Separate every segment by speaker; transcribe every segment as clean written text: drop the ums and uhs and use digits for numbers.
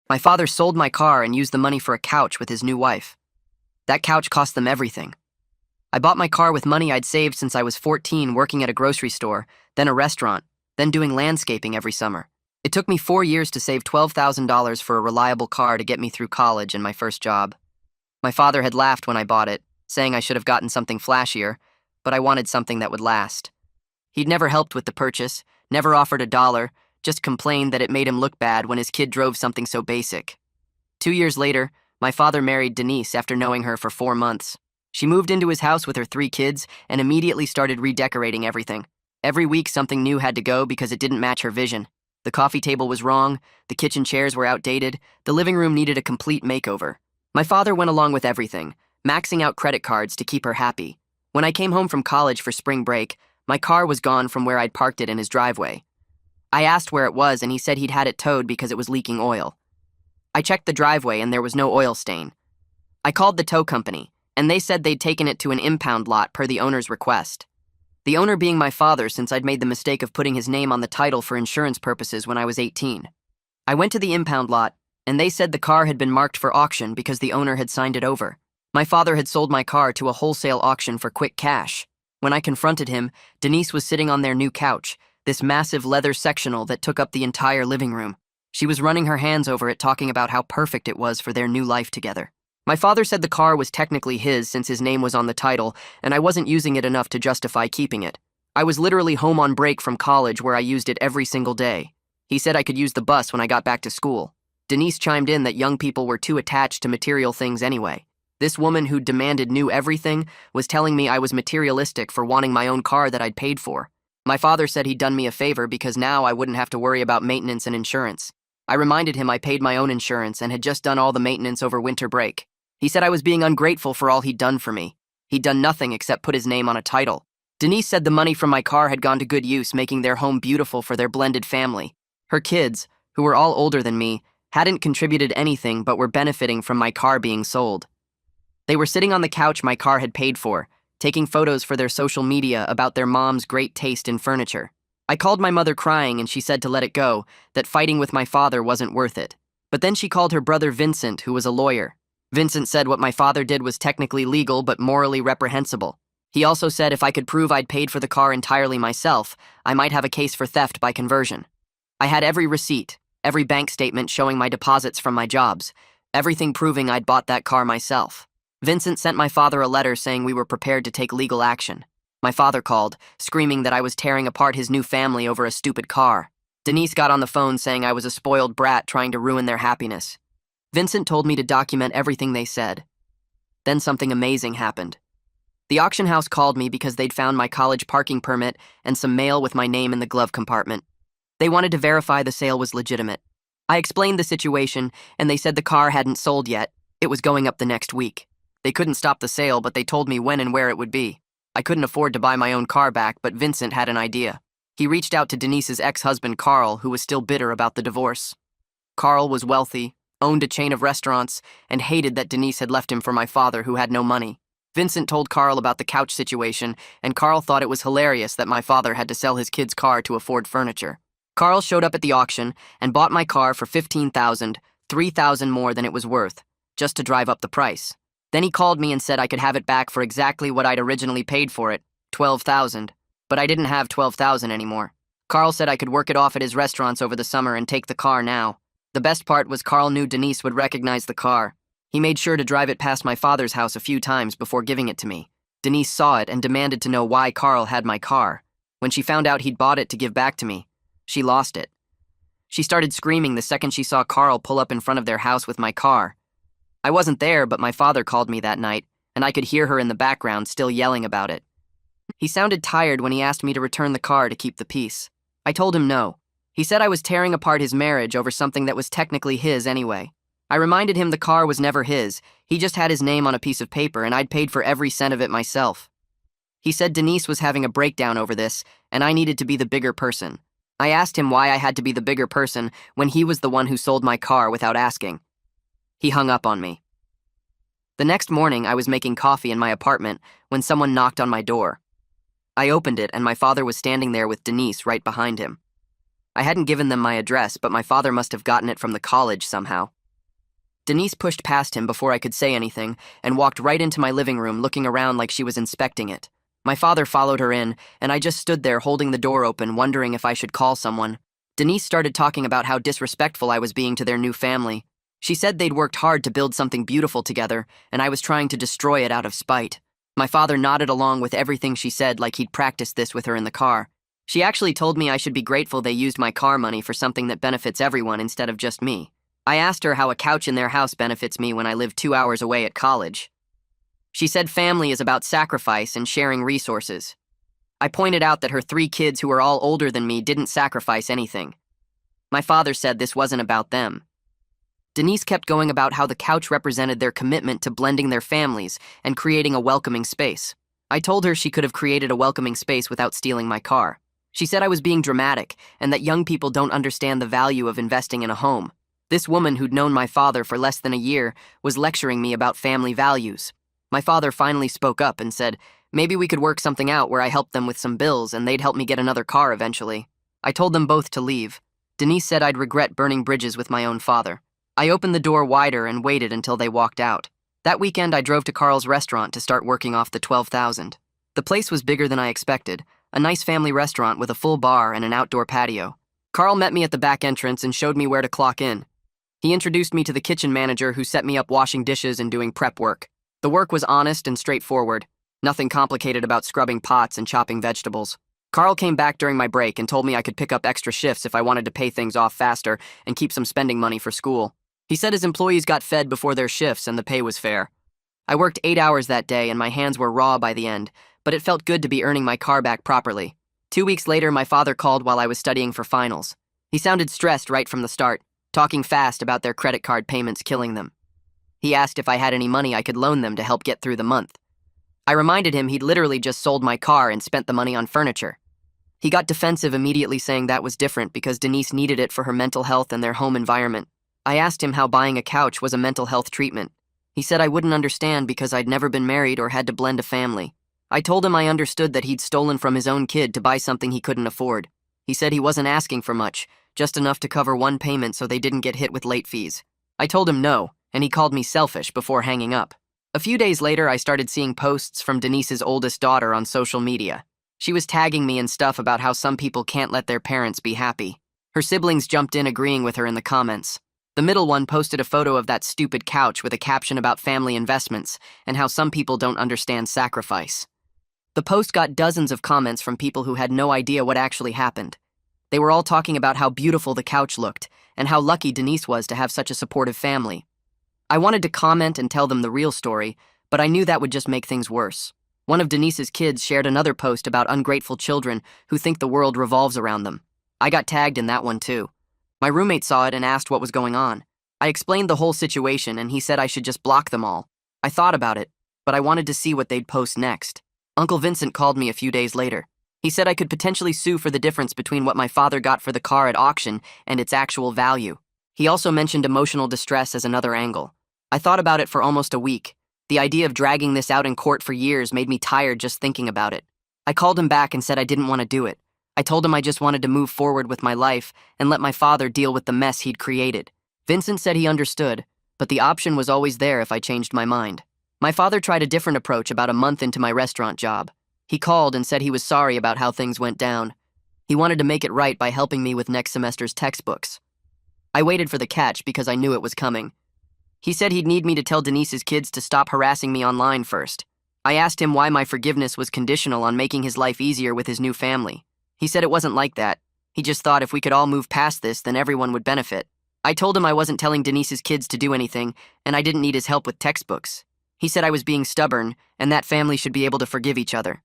Speaker 1: My father sold my car and used the money for a couch with his new wife. That couch cost them everything. I bought my car with money I'd saved since I was 14, working at a grocery store, then a restaurant, then doing landscaping every summer. It took me 4 years to save $12,000 for a reliable car to get me through college and my first job. My father had laughed when I bought it, saying I should have gotten something flashier, but I wanted something that would last. He'd never helped with the purchase, never offered a dollar, just complained that it made him look bad when his kid drove something so basic. 2 years later, my father married Denise after knowing her for 4 months. She moved into his house with her 3 kids and immediately started redecorating everything. Every week something new had to go because it didn't match her vision. The coffee table was wrong, the kitchen chairs were outdated, the living room needed a complete makeover. My father went along with everything, maxing out credit cards to keep her happy. When I came home from college for spring break, my car was gone from where I'd parked it in his driveway. I asked where it was and he said he'd had it towed because it was leaking oil. I checked the driveway and there was no oil stain. I called the tow company, and they said they'd taken it to an impound lot per the owner's request. The owner being my father, since I'd made the mistake of putting his name on the title for insurance purposes when I was 18. I went to the impound lot, and they said the car had been marked for auction because the owner had signed it over. My father had sold my car to a wholesale auction for quick cash. When I confronted him, Denise was sitting on their new couch, this massive leather sectional that took up the entire living room. She was running her hands over it, talking about how perfect it was for their new life together. My father said the car was technically his since his name was on the title, and I wasn't using it enough to justify keeping it. I was literally home on break from college where I used it every single day. He said I could use the bus when I got back to school. Denise chimed in that young people were too attached to material things anyway. This woman who demanded new everything was telling me I was materialistic for wanting my own car that I'd paid for. My father said he'd done me a favor because now I wouldn't have to worry about maintenance and insurance. I reminded him I paid my own insurance and had just done all the maintenance over winter break. He said I was being ungrateful for all he'd done for me. He'd done nothing except put his name on a title. Denise said the money from my car had gone to good use, making their home beautiful for their blended family. Her kids, who were all older than me, hadn't contributed anything but were benefiting from my car being sold. They were sitting on the couch my car had paid for, taking photos for their social media about their mom's great taste in furniture. I called my mother crying and she said to let it go, that fighting with my father wasn't worth it. But then she called her brother Vincent, who was a lawyer. Vincent said what my father did was technically legal but morally reprehensible. He also said if I could prove I'd paid for the car entirely myself, I might have a case for theft by conversion. I had every receipt, every bank statement showing my deposits from my jobs, everything proving I'd bought that car myself. Vincent sent my father a letter saying we were prepared to take legal action. My father called, screaming that I was tearing apart his new family over a stupid car. Denise got on the phone saying I was a spoiled brat trying to ruin their happiness. Vincent told me to document everything they said. Then something amazing happened. The auction house called me because they'd found my college parking permit and some mail with my name in the glove compartment. They wanted to verify the sale was legitimate. I explained the situation, and they said the car hadn't sold yet. It was going up the next week. They couldn't stop the sale, but they told me when and where it would be. I couldn't afford to buy my own car back, but Vincent had an idea. He reached out to Denise's ex-husband Carl, who was still bitter about the divorce. Carl was wealthy, owned a chain of restaurants, and hated that Denise had left him for my father, who had no money. Vincent told Carl about the couch situation, and Carl thought it was hilarious that my father had to sell his kid's car to afford furniture. Carl showed up at the auction and bought my car for $15,000, $3,000 more than it was worth, just to drive up the price. Then he called me and said I could have it back for exactly what I'd originally paid for it, $12,000. But I didn't have $12,000 anymore. Carl said I could work it off at his restaurants over the summer and take the car now. The best part was Carl knew Denise would recognize the car. He made sure to drive it past my father's house a few times before giving it to me. Denise saw it and demanded to know why Carl had my car. When she found out he'd bought it to give back to me, she lost it. She started screaming the second she saw Carl pull up in front of their house with my car. I wasn't there, but my father called me that night, and I could hear her in the background still yelling about it. He sounded tired when he asked me to return the car to keep the peace. I told him no. He said I was tearing apart his marriage over something that was technically his anyway. I reminded him the car was never his, he just had his name on a piece of paper and I'd paid for every cent of it myself. He said Denise was having a breakdown over this, and I needed to be the bigger person. I asked him why I had to be the bigger person when he was the one who sold my car without asking. He hung up on me. The next morning, I was making coffee in my apartment when someone knocked on my door. I opened it and my father was standing there with Denise right behind him. I hadn't given them my address, but my father must have gotten it from the college somehow. Denise pushed past him before I could say anything and walked right into my living room looking around like she was inspecting it. My father followed her in, and I just stood there holding the door open, wondering if I should call someone. Denise started talking about how disrespectful I was being to their new family. She said they'd worked hard to build something beautiful together, and I was trying to destroy it out of spite. My father nodded along with everything she said like he'd practiced this with her in the car. She actually told me I should be grateful they used my car money for something that benefits everyone instead of just me. I asked her how a couch in their house benefits me when I live 2 hours away at college. She said family is about sacrifice and sharing resources. I pointed out that her 3 kids, who are all older than me, didn't sacrifice anything. My father said this wasn't about them. Denise kept going about how the couch represented their commitment to blending their families and creating a welcoming space. I told her she could have created a welcoming space without stealing my car. She said I was being dramatic and that young people don't understand the value of investing in a home. This woman, who'd known my father for less than a year, was lecturing me about family values. My father finally spoke up and said, maybe we could work something out where I helped them with some bills and they'd help me get another car eventually. I told them both to leave. Denise said I'd regret burning bridges with my own father. I opened the door wider and waited until they walked out. That weekend, I drove to Carl's restaurant to start working off the $12,000. The place was bigger than I expected, a nice family restaurant with a full bar and an outdoor patio. Carl met me at the back entrance and showed me where to clock in. He introduced me to the kitchen manager, who set me up washing dishes and doing prep work. The work was honest and straightforward, nothing complicated about scrubbing pots and chopping vegetables. Carl came back during my break and told me I could pick up extra shifts if I wanted to pay things off faster and keep some spending money for school. He said his employees got fed before their shifts and the pay was fair. I worked 8 hours that day and my hands were raw by the end, but it felt good to be earning my car back properly. 2 weeks later, my father called while I was studying for finals. He sounded stressed right from the start, talking fast about their credit card payments killing them. He asked if I had any money I could loan them to help get through the month. I reminded him he'd literally just sold my car and spent the money on furniture. He got defensive immediately, saying that was different because Denise needed it for her mental health and their home environment. I asked him how buying a couch was a mental health treatment. He said I wouldn't understand because I'd never been married or had to blend a family. I told him I understood that he'd stolen from his own kid to buy something he couldn't afford. He said he wasn't asking for much, just enough to cover one payment so they didn't get hit with late fees. I told him no, and he called me selfish before hanging up. A few days later, I started seeing posts from Denise's oldest daughter on social media. She was tagging me in stuff about how some people can't let their parents be happy. Her siblings jumped in, agreeing with her in the comments. The middle one posted a photo of that stupid couch with a caption about family investments and how some people don't understand sacrifice. The post got dozens of comments from people who had no idea what actually happened. They were all talking about how beautiful the couch looked and how lucky Denise was to have such a supportive family. I wanted to comment and tell them the real story, but I knew that would just make things worse. One of Denise's kids shared another post about ungrateful children who think the world revolves around them. I got tagged in that one too. My roommate saw it and asked what was going on. I explained the whole situation and he said I should just block them all. I thought about it, but I wanted to see what they'd post next. Uncle Vincent called me a few days later. He said I could potentially sue for the difference between what my father got for the car at auction and its actual value. He also mentioned emotional distress as another angle. I thought about it for almost a week. The idea of dragging this out in court for years made me tired just thinking about it. I called him back and said I didn't want to do it. I told him I just wanted to move forward with my life and let my father deal with the mess he'd created. Vincent said he understood, but the option was always there if I changed my mind. My father tried a different approach about a month into my restaurant job. He called and said he was sorry about how things went down. He wanted to make it right by helping me with next semester's textbooks. I waited for the catch because I knew it was coming. He said he'd need me to tell Denise's kids to stop harassing me online first. I asked him why my forgiveness was conditional on making his life easier with his new family. He said it wasn't like that. He just thought if we could all move past this, then everyone would benefit. I told him I wasn't telling Denise's kids to do anything, and I didn't need his help with textbooks. He said I was being stubborn, and that families should be able to forgive each other.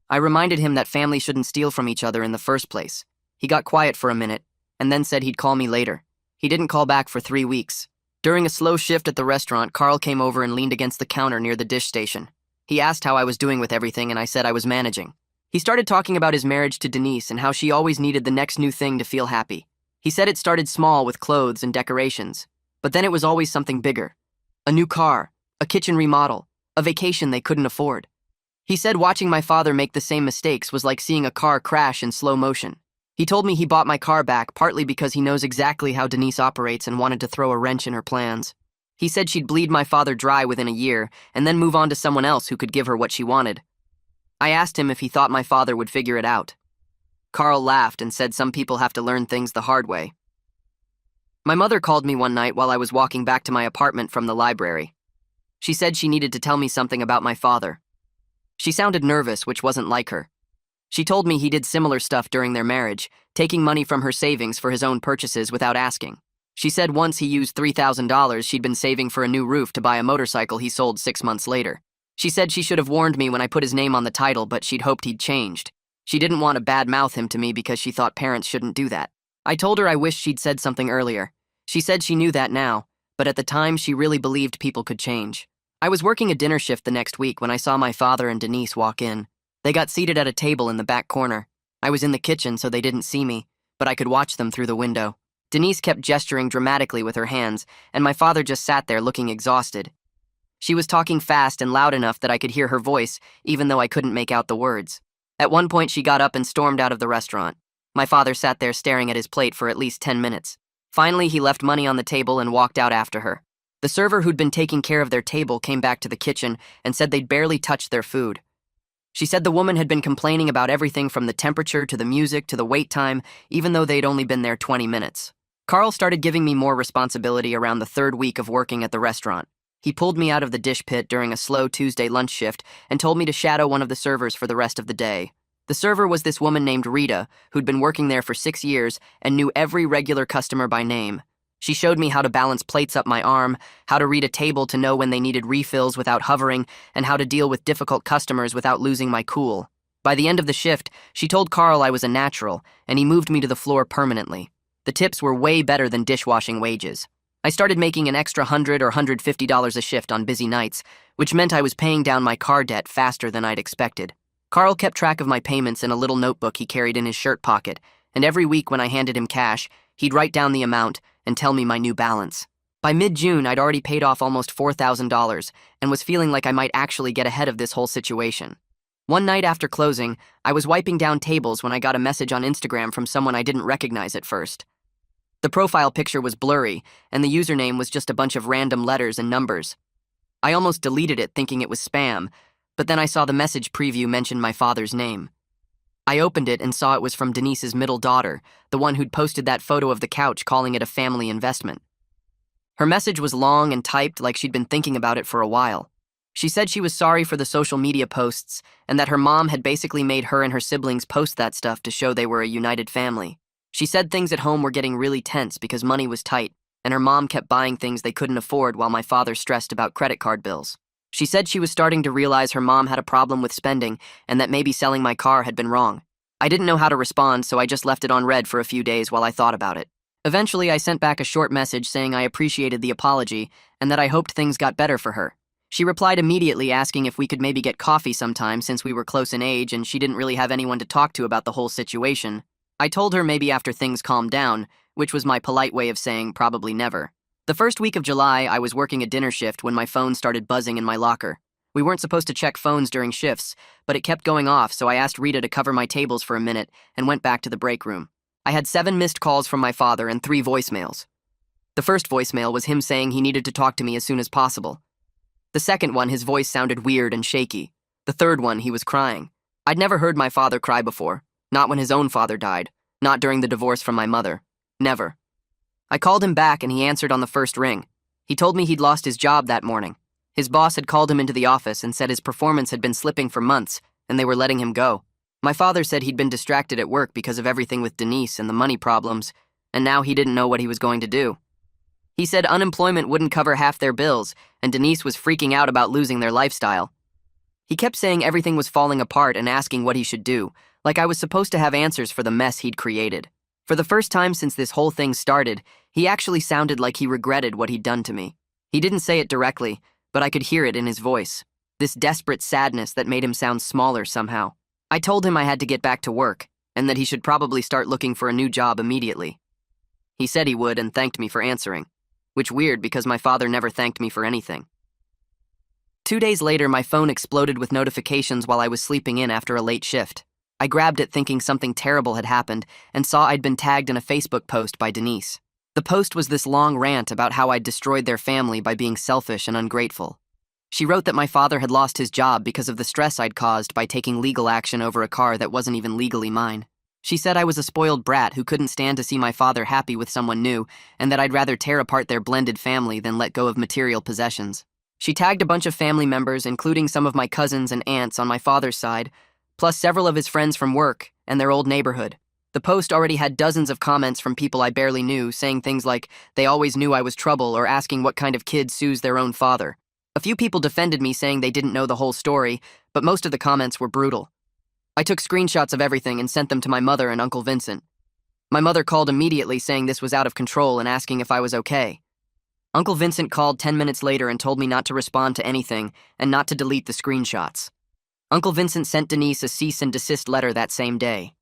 Speaker 1: I reminded him that families shouldn't steal from each other in the first place. He got quiet for a minute, and then said he'd call me later. He didn't call back for 3 weeks. During a slow shift at the restaurant, Carl came over and leaned against the counter near the dish station. He asked how I was doing with everything, and I said I was managing. He started talking about his marriage to Denise and how she always needed the next new thing to feel happy. He said it started small with clothes and decorations, but then it was always something bigger. A new car, a kitchen remodel, a vacation they couldn't afford. He said watching my father make the same mistakes was like seeing a car crash in slow motion. He told me he bought my car back partly because he knows exactly how Denise operates and wanted to throw a wrench in her plans. He said she'd bleed my father dry within a year and then move on to someone else who could give her what she wanted. I asked him if he thought my father would figure it out. Carl laughed and said some people have to learn things the hard way. My mother called me one night while I was walking back to my apartment from the library. She said she needed to tell me something about my father. She sounded nervous, which wasn't like her. She told me he did similar stuff during their marriage, taking money from her savings for his own purchases without asking. She said once he used $3,000 she'd been saving for a new roof to buy a motorcycle he sold 6 months later. She said she should have warned me when I put his name on the title, but she'd hoped he'd changed. She didn't want to badmouth him to me because she thought parents shouldn't do that. I told her I wished she'd said something earlier. She said she knew that now, but at the time she really believed people could change. I was working a dinner shift the next week when I saw my father and Denise walk in. They got seated at a table in the back corner. I was in the kitchen so they didn't see me, but I could watch them through the window. Denise kept gesturing dramatically with her hands, and my father just sat there looking exhausted. She was talking fast and loud enough that I could hear her voice, even though I couldn't make out the words. At one point she got up and stormed out of the restaurant. My father sat there staring at his plate for at least 10 minutes. Finally, he left money on the table and walked out after her. The server who'd been taking care of their table came back to the kitchen and said they'd barely touched their food. She said the woman had been complaining about everything from the temperature to the music to the wait time, even though they'd only been there 20 minutes. Carl started giving me more responsibility around the 3rd week of working at the restaurant. He pulled me out of the dish pit during a slow Tuesday lunch shift and told me to shadow one of the servers for the rest of the day. The server was this woman named Rita, who'd been working there for 6 years and knew every regular customer by name. She showed me how to balance plates up my arm, how to read a table to know when they needed refills without hovering, and how to deal with difficult customers without losing my cool. By the end of the shift, she told Carl I was a natural, and he moved me to the floor permanently. The tips were way better than dishwashing wages. I started making an extra $100 or $150 a shift on busy nights, which meant I was paying down my car debt faster than I'd expected. Carl kept track of my payments in a little notebook he carried in his shirt pocket, and every week when I handed him cash, he'd write down the amount and tell me my new balance. By mid-June, I'd already paid off almost $4,000 and was feeling like I might actually get ahead of this whole situation. One night after closing, I was wiping down tables when I got a message on Instagram from someone I didn't recognize at first. The profile picture was blurry, and the username was just a bunch of random letters and numbers. I almost deleted it thinking it was spam, but then I saw the message preview mention my father's name. I opened it and saw it was from Denise's middle daughter, the one who'd posted that photo of the couch calling it a family investment. Her message was long and typed like she'd been thinking about it for a while. She said she was sorry for the social media posts and that her mom had basically made her and her siblings post that stuff to show they were a united family. She said things at home were getting really tense because money was tight, and her mom kept buying things they couldn't afford while my father stressed about credit card bills. She said she was starting to realize her mom had a problem with spending and that maybe selling my car had been wrong. I didn't know how to respond, so I just left it on read for a few days while I thought about it. Eventually, I sent back a short message saying I appreciated the apology and that I hoped things got better for her. She replied immediately asking if we could maybe get coffee sometime since we were close in age and she didn't really have anyone to talk to about the whole situation. I told her maybe after things calmed down, which was my polite way of saying probably never. The first week of July, I was working a dinner shift when my phone started buzzing in my locker. We weren't supposed to check phones during shifts, but it kept going off, so I asked Rita to cover my tables for a minute and went back to the break room. I had 7 missed calls from my father and 3 voicemails. The first voicemail was him saying he needed to talk to me as soon as possible. The second one, his voice sounded weird and shaky. The third one, he was crying. I'd never heard my father cry before. Not when his own father died. Not during the divorce from my mother. Never. I called him back and he answered on the first ring. He told me he'd lost his job that morning. His boss had called him into the office and said his performance had been slipping for months and they were letting him go. My father said he'd been distracted at work because of everything with Denise and the money problems, and now he didn't know what he was going to do. He said unemployment wouldn't cover half their bills and Denise was freaking out about losing their lifestyle. He kept saying everything was falling apart and asking what he should do, like I was supposed to have answers for the mess he'd created. For the first time since this whole thing started, he actually sounded like he regretted what he'd done to me. He didn't say it directly, but I could hear it in his voice. This desperate sadness that made him sound smaller somehow. I told him I had to get back to work, and that he should probably start looking for a new job immediately. He said he would and thanked me for answering, which weird because my father never thanked me for anything. 2 days later, my phone exploded with notifications while I was sleeping in after a late shift. I grabbed it thinking something terrible had happened and saw I'd been tagged in a Facebook post by Denise. The post was this long rant about how I'd destroyed their family by being selfish and ungrateful. She wrote that my father had lost his job because of the stress I'd caused by taking legal action over a car that wasn't even legally mine. She said I was a spoiled brat who couldn't stand to see my father happy with someone new, and that I'd rather tear apart their blended family than let go of material possessions. She tagged a bunch of family members, including some of my cousins and aunts on my father's side, plus several of his friends from work and their old neighborhood. The post already had dozens of comments from people I barely knew, saying things like, they always knew I was trouble, or asking what kind of kid sues their own father. A few people defended me, saying they didn't know the whole story, but most of the comments were brutal. I took screenshots of everything and sent them to my mother and Uncle Vincent. My mother called immediately, saying this was out of control and asking if I was okay. Uncle Vincent called 10 minutes later and told me not to respond to anything and not to delete the screenshots. Uncle Vincent sent Denise a cease and desist letter that same day.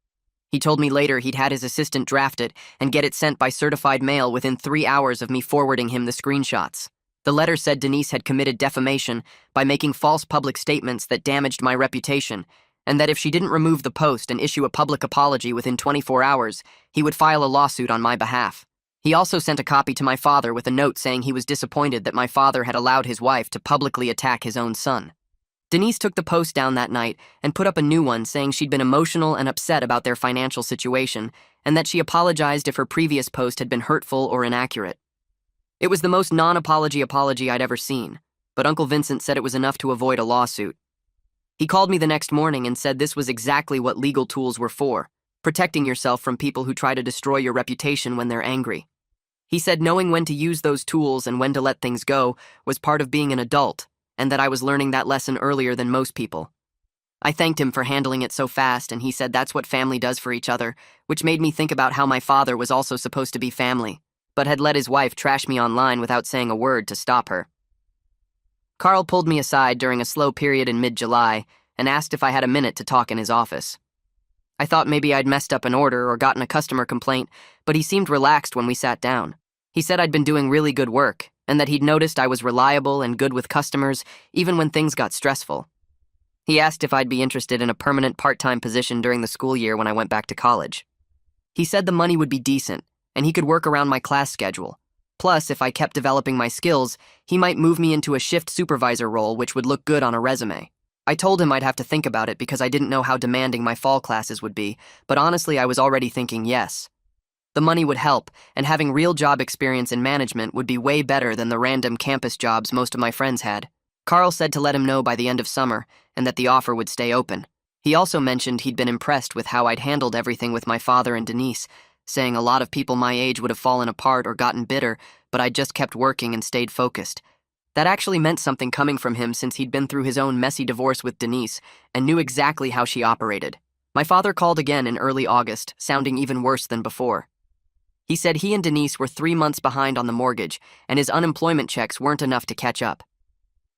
Speaker 1: He told me later he'd had his assistant draft it and get it sent by certified mail within 3 hours of me forwarding him the screenshots. The letter said Denise had committed defamation by making false public statements that damaged my reputation, and that if she didn't remove the post and issue a public apology within 24 hours, he would file a lawsuit on my behalf. He also sent a copy to my father with a note saying he was disappointed that my father had allowed his wife to publicly attack his own son. Denise took the post down that night and put up a new one saying she'd been emotional and upset about their financial situation, and that she apologized if her previous post had been hurtful or inaccurate. It was the most non-apology apology I'd ever seen, but Uncle Vincent said it was enough to avoid a lawsuit. He called me the next morning and said this was exactly what legal tools were for, protecting yourself from people who try to destroy your reputation when they're angry. He said knowing when to use those tools and when to let things go was part of being an adult, and that I was learning that lesson earlier than most people. I thanked him for handling it so fast, and he said that's what family does for each other, which made me think about how my father was also supposed to be family, but had let his wife trash me online without saying a word to stop her. Carl pulled me aside during a slow period in mid-July and asked if I had a minute to talk in his office. I thought maybe I'd messed up an order or gotten a customer complaint, but he seemed relaxed when we sat down. He said I'd been doing really good work, and that he'd noticed I was reliable and good with customers, even when things got stressful. He asked if I'd be interested in a permanent part-time position during the school year when I went back to college. He said the money would be decent, and he could work around my class schedule. Plus, if I kept developing my skills, he might move me into a shift supervisor role, which would look good on a resume. I told him I'd have to think about it because I didn't know how demanding my fall classes would be, but honestly, I was already thinking yes. The money would help, and having real job experience in management would be way better than the random campus jobs most of my friends had. Carl said to let him know by the end of summer, and that the offer would stay open. He also mentioned he'd been impressed with how I'd handled everything with my father and Denise, saying a lot of people my age would have fallen apart or gotten bitter, but I'd just kept working and stayed focused. That actually meant something coming from him since he'd been through his own messy divorce with Denise and knew exactly how she operated. My father called again in early August, sounding even worse than before. He said he and Denise were 3 months behind on the mortgage, and his unemployment checks weren't enough to catch up.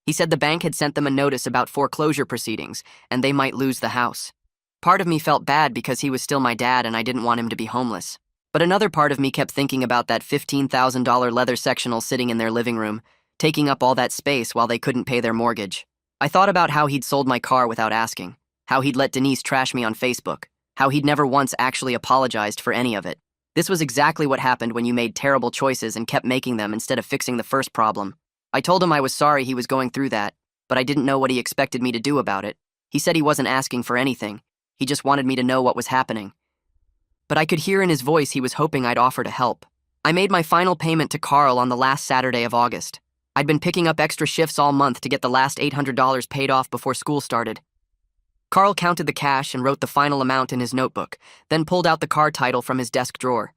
Speaker 1: He said the bank had sent them a notice about foreclosure proceedings, and they might lose the house. Part of me felt bad because he was still my dad and I didn't want him to be homeless. But another part of me kept thinking about that $15,000 leather sectional sitting in their living room, taking up all that space while they couldn't pay their mortgage. I thought about how he'd sold my car without asking, how he'd let Denise trash me on Facebook, how he'd never once actually apologized for any of it. This was exactly what happened when you made terrible choices and kept making them instead of fixing the first problem. I told him I was sorry he was going through that, but I didn't know what he expected me to do about it. He said he wasn't asking for anything. He just wanted me to know what was happening. But I could hear in his voice he was hoping I'd offer to help. I made my final payment to Carl on the last Saturday of August. I'd been picking up extra shifts all month to get the last $800 paid off before school started. Carl counted the cash and wrote the final amount in his notebook, then pulled out the car title from his desk drawer.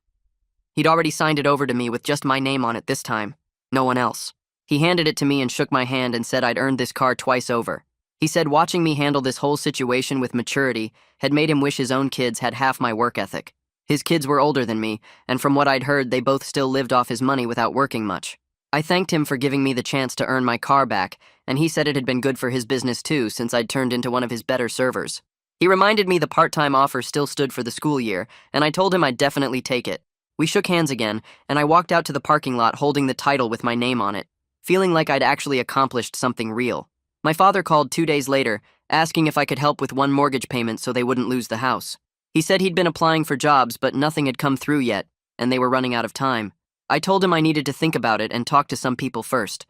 Speaker 1: He'd already signed it over to me with just my name on it this time, no one else. He handed it to me and shook my hand and said I'd earned this car twice over. He said watching me handle this whole situation with maturity had made him wish his own kids had half my work ethic. His kids were older than me, and from what I'd heard, they both still lived off his money without working much. I thanked him for giving me the chance to earn my car back, and he said it had been good for his business too since I'd turned into one of his better servers. He reminded me the part-time offer still stood for the school year, and I told him I'd definitely take it. We shook hands again, and I walked out to the parking lot holding the title with my name on it, feeling like I'd actually accomplished something real. My father called 2 days later, asking if I could help with one mortgage payment so they wouldn't lose the house. He said he'd been applying for jobs, but nothing had come through yet, and they were running out of time. I told him I needed to think about it and talk to some people first.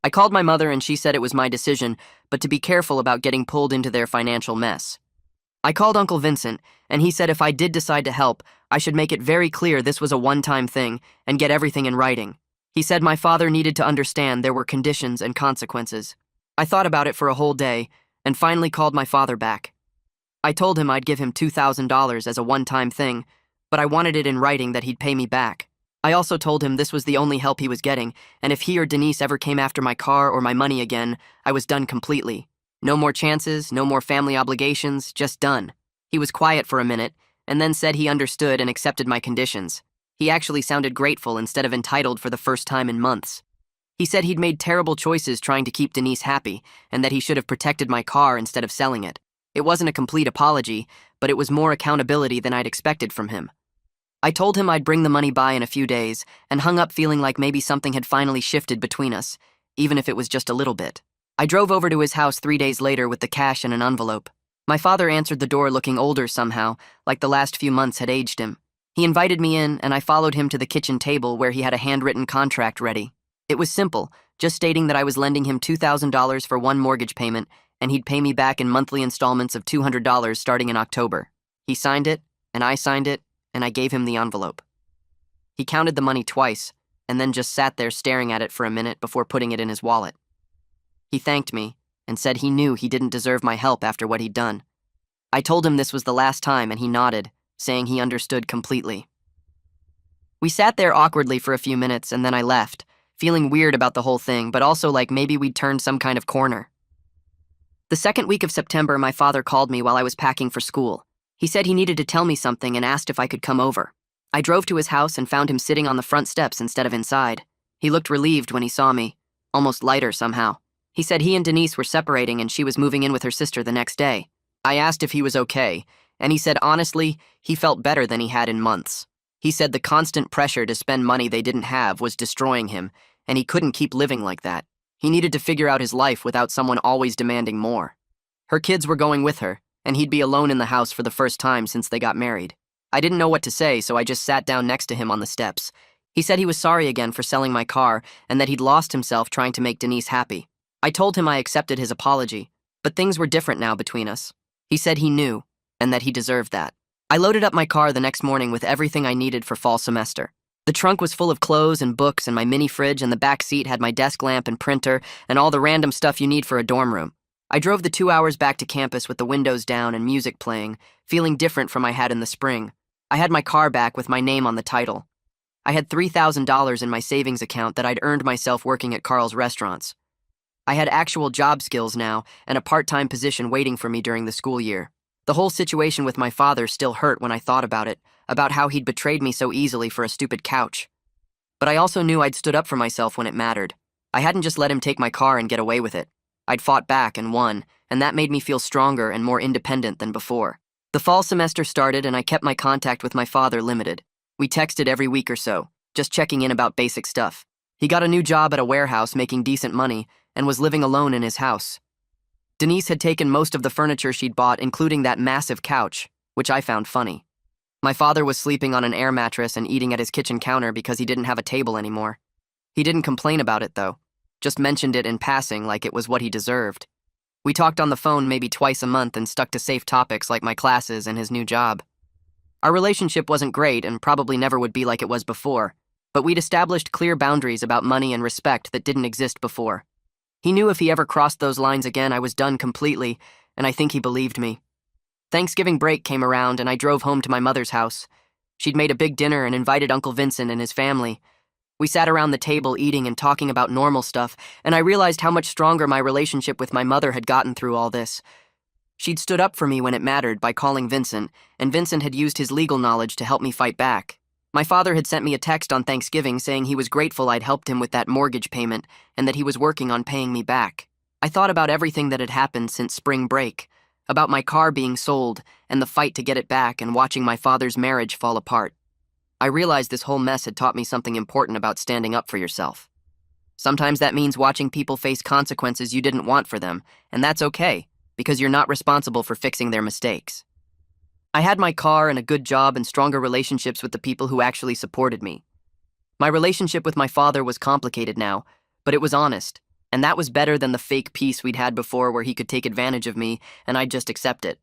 Speaker 1: I called my mother and she said it was my decision, but to be careful about getting pulled into their financial mess. I called Uncle Vincent, and he said if I did decide to help, I should make it very clear this was a one-time thing and get everything in writing. He said my father needed to understand there were conditions and consequences. I thought about it for a whole day and finally called my father back. I told him I'd give him $2,000 as a one-time thing, but I wanted it in writing that he'd pay me back. I also told him this was the only help he was getting, and if he or Denise ever came after my car or my money again, I was done completely. No more chances, no more family obligations, just done. He was quiet for a minute, and then said he understood and accepted my conditions. He actually sounded grateful instead of entitled for the first time in months. He said he'd made terrible choices trying to keep Denise happy, and that he should have protected my car instead of selling it. It wasn't a complete apology, but it was more accountability than I'd expected from him. I told him I'd bring the money by in a few days, and hung up feeling like maybe something had finally shifted between us, even if it was just a little bit. I drove over to his house 3 days later with the cash in an envelope. My father answered the door looking older somehow, like the last few months had aged him. He invited me in, and I followed him to the kitchen table where he had a handwritten contract ready. It was simple, just stating that I was lending him $2,000 for one mortgage payment, and he'd pay me back in monthly installments of $200 starting in October. He signed it, and I signed it, and I gave him the envelope. He counted the money twice, and then just sat there staring at it for a minute before putting it in his wallet. He thanked me, and said he knew he didn't deserve my help after what he'd done. I told him this was the last time, and he nodded, saying he understood completely. We sat there awkwardly for a few minutes, and then I left, feeling weird about the whole thing, but also like maybe we'd turned some kind of corner. The second week of September, my father called me while I was packing for school. He said he needed to tell me something and asked if I could come over. I drove to his house and found him sitting on the front steps instead of inside. He looked relieved when he saw me, almost lighter somehow. He said he and Denise were separating and she was moving in with her sister the next day. I asked if he was okay, and he said honestly, he felt better than he had in months. He said the constant pressure to spend money they didn't have was destroying him, and he couldn't keep living like that. He needed to figure out his life without someone always demanding more. Her kids were going with her, and he'd be alone in the house for the first time since they got married. I didn't know what to say, so I just sat down next to him on the steps. He said he was sorry again for selling my car and that he'd lost himself trying to make Denise happy. I told him I accepted his apology, but things were different now between us. He said he knew, and that he deserved that. I loaded up my car the next morning with everything I needed for fall semester. The trunk was full of clothes and books, and my mini fridge and the back seat had my desk lamp and printer and all the random stuff you need for a dorm room. I drove the 2 hours back to campus with the windows down and music playing, feeling different from I had in the spring. I had my car back with my name on the title. I had $3,000 in my savings account that I'd earned myself working at Carl's restaurants. I had actual job skills now and a part-time position waiting for me during the school year. The whole situation with my father still hurt when I thought about it, about how he'd betrayed me so easily for a stupid couch. But I also knew I'd stood up for myself when it mattered. I hadn't just let him take my car and get away with it. I'd fought back and won, and that made me feel stronger and more independent than before. The fall semester started and I kept my contact with my father limited. We texted every week or so, just checking in about basic stuff. He got a new job at a warehouse making decent money and was living alone in his house. Denise had taken most of the furniture she'd bought, including that massive couch, which I found funny. My father was sleeping on an air mattress and eating at his kitchen counter because he didn't have a table anymore. He didn't complain about it, though, just mentioned it in passing like it was what he deserved. We talked on the phone maybe twice a month and stuck to safe topics like my classes and his new job. Our relationship wasn't great and probably never would be like it was before, but we'd established clear boundaries about money and respect that didn't exist before. He knew if he ever crossed those lines again, I was done completely, and I think he believed me. Thanksgiving break came around and I drove home to my mother's house. She'd made a big dinner and invited Uncle Vincent and his family. We sat around the table eating and talking about normal stuff, and I realized how much stronger my relationship with my mother had gotten through all this. She'd stood up for me when it mattered by calling Vincent, and Vincent had used his legal knowledge to help me fight back. My father had sent me a text on Thanksgiving saying he was grateful I'd helped him with that mortgage payment and that he was working on paying me back. I thought about everything that had happened since spring break, about my car being sold and the fight to get it back and watching my father's marriage fall apart. I realized this whole mess had taught me something important about standing up for yourself. Sometimes that means watching people face consequences you didn't want for them, and that's okay, because you're not responsible for fixing their mistakes. I had my car and a good job and stronger relationships with the people who actually supported me. My relationship with my father was complicated now, but it was honest, and that was better than the fake peace we'd had before where he could take advantage of me and I'd just accept it.